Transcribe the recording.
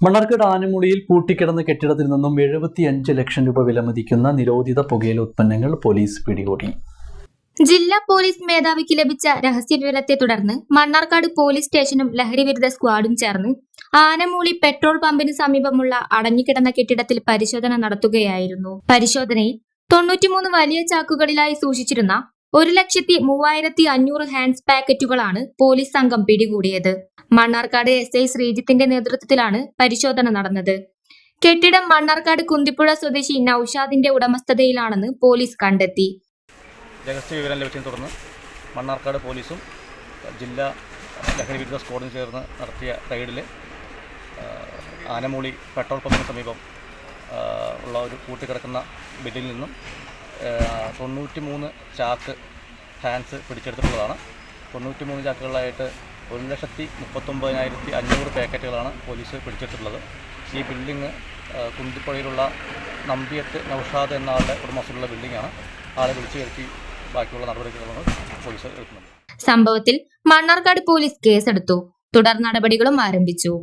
മണ്ണാർക്കാട് ആനമുളിയിൽ പൂട്ടിക്കിടന്ന കെട്ടിടത്തിൽ നിന്നും 75 ലക്ഷം രൂപ വിലമതിക്കുന്ന നിരോധിത പുകയില ഉത്പന്നങ്ങൾ പോലീസ് പിടികൂടി. ജില്ലാ പോലീസ് മേധാവിക്ക് ലഭിച്ച രഹസ്യവിവരത്തെ തുടർന്ന് മണ്ണാർക്കാട് പോലീസ് സ്റ്റേഷനും ലഹരിവിരുദ്ധ സ്ക്വാഡും ചേർന്ന് ആനമൂളി പെട്രോൾ പമ്പിന് സമീപമുള്ള അടഞ്ഞുകിടന്ന കെട്ടിടത്തിൽ പരിശോധന നടത്തുകയായിരുന്നു. പരിശോധനയിൽ 93 വലിയ ചാക്കുകളിലായി സൂക്ഷിച്ചിരുന്ന 1,03,500 ഹാൻഡ്സ് പാക്കറ്റുകളാണ് പോലീസ് സംഘം പിടികൂടിയത്. മണ്ണാർക്കാട് SI ശ്രീജിത്തിന്റെ നേതൃത്വത്തിലാണ് പരിശോധന നടന്നത്. കെട്ടിടം മണ്ണാർക്കാട് കുന്തിപ്പുഴ സ്വദേശി നൌഷാദിന്റെ ഉടമസ്ഥതയിലാണെന്ന് പോലീസ് കണ്ടെത്തി. രഹസ്യ വിവരം ലഭിച്ചതിനെ തുടർന്ന് മണ്ണാർക്കാട് പോലീസും ജില്ലാ ലഹരിവിരുദ്ധ സ്ക്വാഡും ചേർന്ന് നടത്തിയ റെയ്ഡിൽ ആനമൂളി പെട്രോൾ പമ്പിന് സമീപം ഉള്ള ഒരു കൂട്ടിക്കിടക്കുന്ന ബെഡിൽ നിന്നും 93 ചാക്ക് ഹാൻഡ്സ് പിടിച്ചെടുത്തിട്ടുള്ളതാണ്. 93 ചാക്കുകളായിട്ട് 1,39,500 പാക്കറ്റുകളാണ് പോലീസ് പിടിച്ചെടുത്തിട്ടുള്ളത്. ഈ ബിൽഡിങ് കുന്തിപ്പുഴയിലുള്ള നമ്പിയത്ത് നൌഷാദ് എന്ന ആളുടെ ഉടമസ്ഥയിലുള്ള ബിൽഡിങ്ങാണ്. ആളെ വിളിച്ചു വരുത്തി ബാക്കിയുള്ള നടപടികളാണ് പോലീസ് എടുക്കുന്നത്. സംഭവത്തിൽ മണ്ണാർക്കാട് പോലീസ് കേസെടുത്തു. തുടർ നടപടികളും ആരംഭിച്ചു.